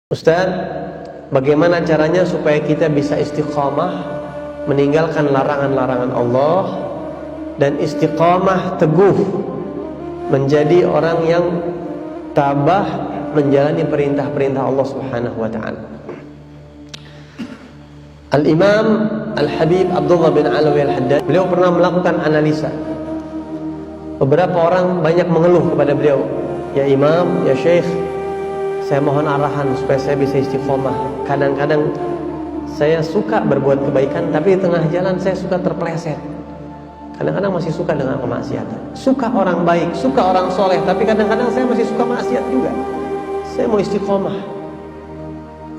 Ustaz, bagaimana caranya supaya kita bisa istiqamah meninggalkan larangan-larangan Allah dan istiqamah teguh menjadi orang yang tabah menjalani perintah-perintah Allah Subhanahu wa taala. Al-Imam Al-Habib Abdullah bin Alawi Al-Haddad, beliau pernah melakukan analisa. Beberapa orang banyak mengeluh kepada beliau, "Ya Imam, ya Syekh, saya mohon arahan supaya saya bisa istiqomah. Kadang-kadang saya suka berbuat kebaikan, tapi di tengah jalan saya suka terpeleset. Kadang-kadang masih suka dengan kemaksiatan. Suka orang baik, suka orang soleh, tapi kadang-kadang saya masih suka maksiat juga. Saya mau istiqomah.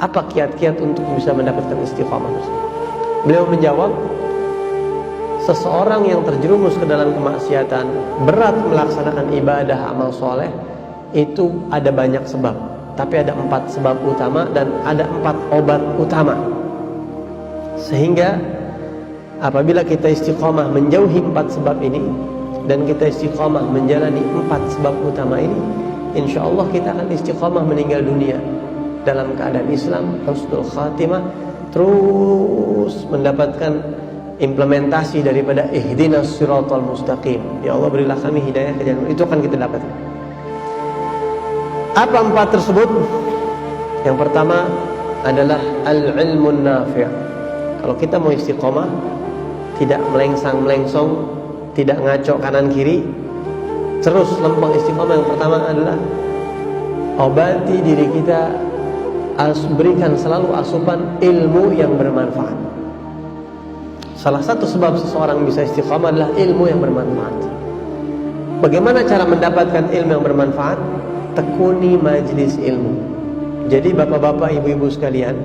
Apa kiat-kiat untuk bisa mendapatkan istiqomah?" Beliau menjawab, seseorang yang terjerumus ke dalam kemaksiatan, berat melaksanakan ibadah amal soleh, itu ada banyak sebab. Tapi ada 4 sebab utama dan ada 4 obat utama. Sehingga apabila kita istiqomah menjauhi 4 sebab ini dan kita istiqomah menjalani 4 sebab utama ini, insya Allah kita akan istiqomah meninggal dunia dalam keadaan Islam, husnul khatimah, terus mendapatkan implementasi daripada ihdinas siratal mustaqim. Ya Allah, berilah kami hidayah ke jalan. Itu akan kita dapatkan. Apa 4 tersebut? Yang pertama adalah al-ilmun nafi'. Kalau kita mau istiqomah, tidak melengsang-melengsong, tidak ngaco kanan kiri, terus lempeng istiqomah, yang pertama adalah obati diri kita, berikan selalu asupan ilmu yang bermanfaat. Salah satu sebab seseorang bisa istiqomah adalah ilmu yang bermanfaat. Bagaimana cara mendapatkan ilmu yang bermanfaat? Tekuni majelis ilmu. Jadi bapak-bapak, ibu-ibu sekalian,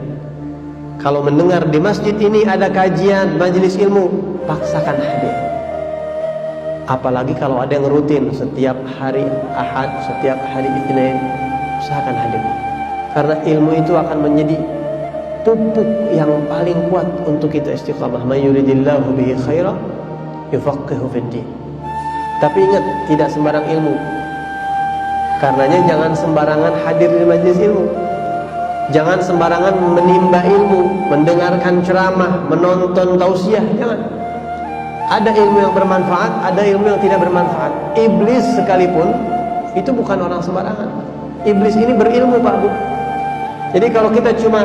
kalau mendengar di masjid ini ada kajian majelis ilmu, paksakan hadir. Apalagi kalau ada yang rutin setiap hari Ahad, setiap hari Isnin, usahakan hadir. Karena ilmu itu akan menjadi pupuk yang paling kuat untuk kita istiqamah. May yuridillahu bihi khaira yufaqihu fid din. Tapi ingat, tidak sembarang ilmu. Karenanya jangan sembarangan hadir di majelis ilmu. Jangan sembarangan menimba ilmu, mendengarkan ceramah, menonton tausiah, jangan. Ada ilmu yang bermanfaat, ada ilmu yang tidak bermanfaat. Iblis sekalipun itu bukan orang sembarangan. Iblis ini berilmu, Pak Bu. Jadi kalau kita cuma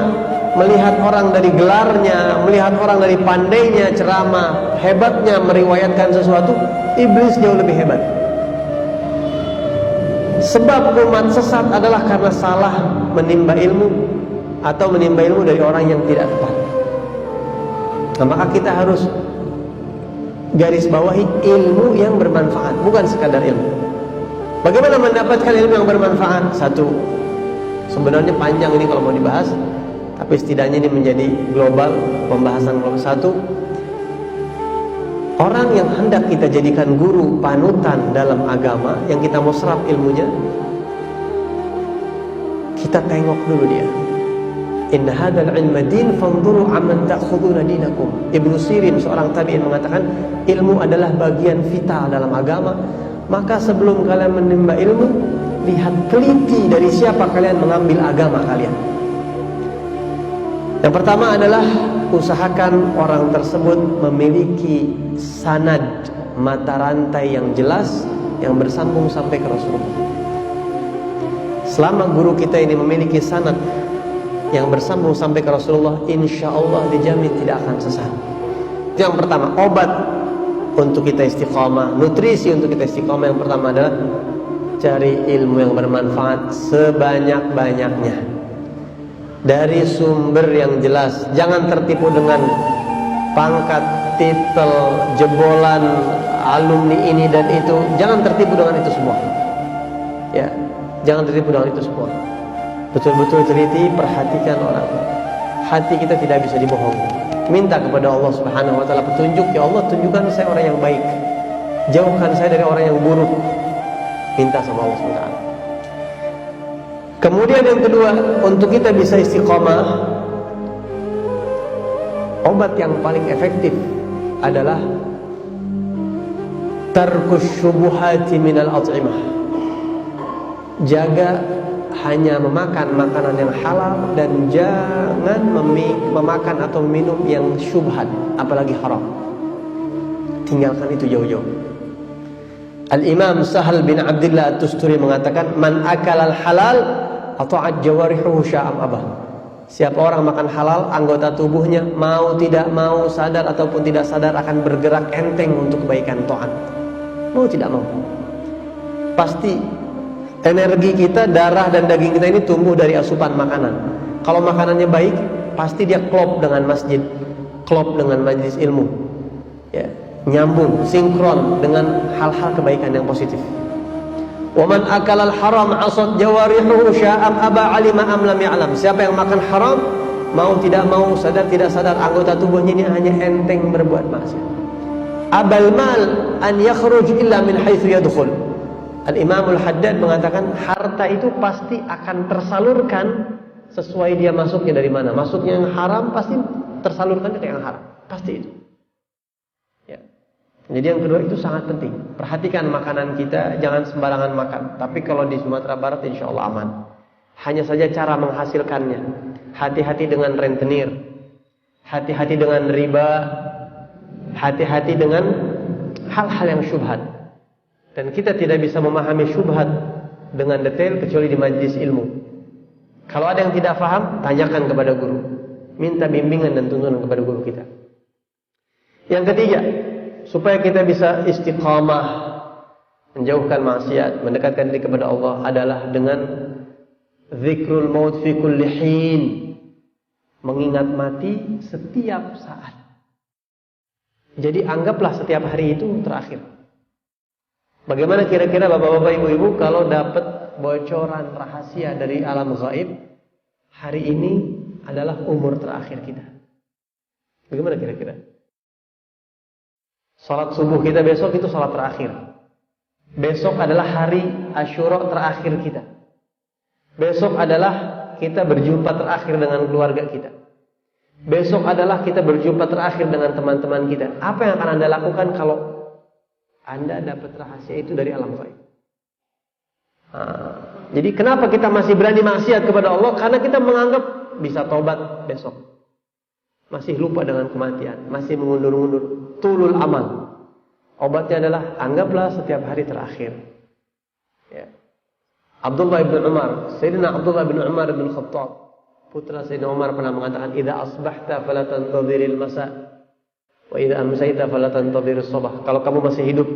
melihat orang dari gelarnya, melihat orang dari pandainya ceramah, hebatnya meriwayatkan sesuatu, iblis jauh lebih hebat. Sebab umat sesat adalah karena salah menimba ilmu atau menimba ilmu dari orang yang tidak tepat. Nah, maka kita harus garis bawahi ilmu yang bermanfaat, bukan sekadar ilmu. Bagaimana mendapatkan ilmu yang bermanfaat? 1, sebenarnya panjang ini kalau mau dibahas, tapi setidaknya ini menjadi global, pembahasan global. 1, orang yang hendak kita jadikan guru panutan dalam agama, yang kita mau serap ilmunya, kita tengok dulu dia. Inna hadzal ilma din fanzuru amman ta'khuduna dinakum. Ibnu Sirin, seorang tabi'in, mengatakan ilmu adalah bagian vital dalam agama. Maka sebelum kalian menimba ilmu, lihat teliti dari siapa kalian mengambil agama kalian. Yang pertama adalah usahakan orang tersebut memiliki sanad, mata rantai yang jelas yang bersambung sampai ke Rasulullah. Selama guru kita ini memiliki sanad yang bersambung sampai ke Rasulullah, insya Allah dijamin tidak akan sesat. Yang pertama, obat untuk kita istiqamah, nutrisi untuk kita istiqamah, yang pertama adalah cari ilmu yang bermanfaat sebanyak-banyaknya dari sumber yang jelas. Jangan tertipu dengan pangkat, titel, jebolan, alumni ini dan itu. Jangan tertipu dengan itu semua. Ya, jangan tertipu dengan itu semua. Betul-betul teliti, perhatikan orang. Hati kita tidak bisa dibohongi. Minta kepada Allah Subhanahu wa taala petunjuk. Ya Allah, tunjukkan saya orang yang baik, jauhkan saya dari orang yang buruk. Minta sama Allah Subhanahu wa taala. Kemudian yang kedua, untuk kita bisa istiqomah, obat yang paling efektif adalah tarkus syubuhati minal at'imah. Jaga hanya memakan makanan yang halal dan jangan memakan atau minum yang syubhat, apalagi haram. Tinggalkan itu jauh-jauh. Al-Imam Sahal bin Abdullah At-Tusturi mengatakan, man akal al-halal ata'at jawarihuhu sya'am abah. Siapa orang makan halal, anggota tubuhnya mau tidak mau, sadar ataupun tidak sadar akan bergerak enteng untuk kebaikan, taat. Mau tidak mau. Pasti energi kita, darah dan daging kita ini tumbuh dari asupan makanan. Kalau makanannya baik, pasti dia klop dengan masjid, klop dengan majlis ilmu, ya, nyambung, sinkron dengan hal-hal kebaikan yang positif. Waman akalal haram asad jawarihuhu sya'am aba alima am lam ya'lam. Siapa yang makan haram, mau tidak mau, sadar tidak sadar, anggota tubuhnya ini hanya enteng berbuat maksiat. Abal mal an yakhruj illa min haitsu yadkhul. Al-Imam Al-Haddad mengatakan, harta itu pasti akan tersalurkan sesuai dia masuknya dari mana. Masuknya yang haram pasti tersalurkan ke yang haram, pasti itu. Ya. Jadi yang kedua itu sangat penting. Perhatikan makanan kita, jangan sembarangan makan. Tapi kalau di Sumatera Barat insya Allah aman. Hanya saja cara menghasilkannya. Hati-hati dengan rentenir, hati-hati dengan riba, hati-hati dengan hal-hal yang syubhat. Dan kita tidak bisa memahami syubhat dengan detail kecuali di majlis ilmu. Kalau ada yang tidak paham, tanyakan kepada guru. Minta bimbingan dan tuntunan kepada guru kita. Yang ketiga, supaya kita bisa istiqamah, menjauhkan maksiat, mendekatkan diri kepada Allah adalah dengan zikrul maut fi kulli hin. Mengingat mati setiap saat. Jadi anggaplah setiap hari itu terakhir. Bagaimana kira-kira bapak-bapak, ibu-ibu kalau dapat bocoran rahasia dari alam gaib, hari ini adalah umur terakhir kita? Bagaimana kira-kira? Salat subuh kita besok itu salat terakhir. Besok adalah hari Asyura terakhir kita. Besok adalah kita berjumpa terakhir dengan keluarga kita. Besok adalah kita berjumpa terakhir dengan teman-teman kita. Apa yang akan Anda lakukan kalau Anda dapat rahasia itu dari alam gaib? Jadi kenapa kita masih berani maksiat kepada Allah? Karena kita menganggap bisa tobat besok. Masih lupa dengan kematian, masih mengundur-undur. Tulul amal. Obatnya adalah anggaplah setiap hari terakhir. Ya. Abdullah bin Umar, Sayyidina Abdullah bin Umar bin Khattab, putra Sayyidina Umar pernah mengatakan, "Idza asbahta fala tantadhiril masa, wa idza amsayta fala tantadhirus sabah." Kalau kamu masih hidup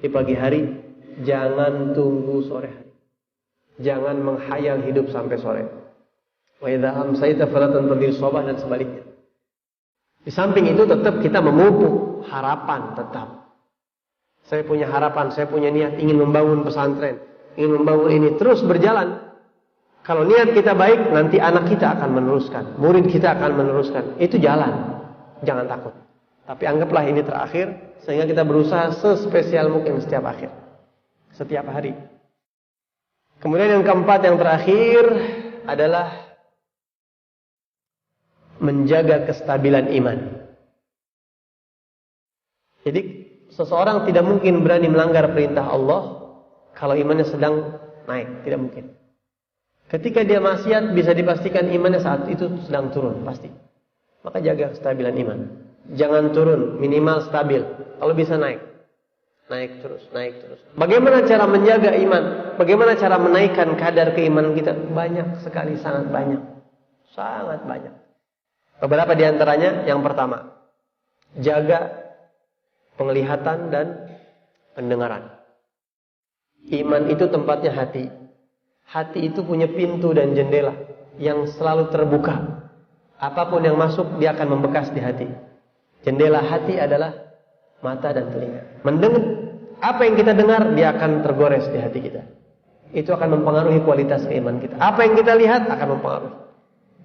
di pagi hari, jangan tunggu sore hari. Jangan menghayal hidup sampai sore. Wa idza amsayta fala tantadhirus sabah, dan sebaliknya. Di samping itu tetap kita memupuk harapan tetap. Saya punya harapan, saya punya niat ingin membangun pesantren, ingin membangun ini, terus berjalan. Kalau niat kita baik, nanti anak kita akan meneruskan, murid kita akan meneruskan. Itu jalan, jangan takut. Tapi anggaplah ini terakhir, sehingga kita berusaha sespesial mungkin setiap akhir, setiap hari. Kemudian yang keempat, yang terakhir adalah menjaga kestabilan iman. Jadi seseorang tidak mungkin berani melanggar perintah Allah kalau imannya sedang naik, tidak mungkin. Ketika dia maksiat, bisa dipastikan imannya saat itu sedang turun, pasti. Maka jaga kestabilan iman. Jangan turun, minimal stabil. Kalau bisa naik, naik terus, naik terus. Bagaimana cara menjaga iman? Bagaimana cara menaikkan kadar keimanan kita? Banyak sekali, sangat banyak. Sangat banyak. Beberapa di antaranya, yang pertama, jaga penglihatan dan pendengaran. Iman itu tempatnya hati. Hati itu punya pintu dan jendela yang selalu terbuka. Apapun yang masuk, dia akan membekas di hati. Jendela hati adalah mata dan telinga. Mendengar apa yang kita dengar, dia akan tergores di hati kita. Itu akan mempengaruhi kualitas keimanan kita. Apa yang kita lihat akan mempengaruhi.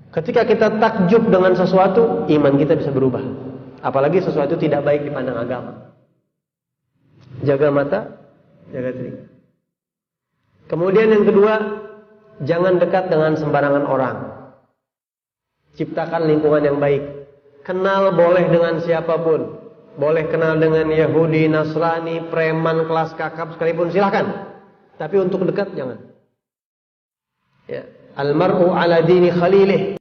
Ketika kita takjub dengan sesuatu, iman kita bisa berubah. Apalagi sesuatu tidak baik dipandang agama. Jaga mata, jaga telinga. Kemudian yang kedua, jangan dekat dengan sembarangan orang. Ciptakan lingkungan yang baik. Kenal boleh dengan siapapun. Boleh kenal dengan Yahudi, Nasrani, preman, kelas kakap sekalipun, silahkan. Tapi untuk dekat jangan. Ya, almar'u ala dini khalilih.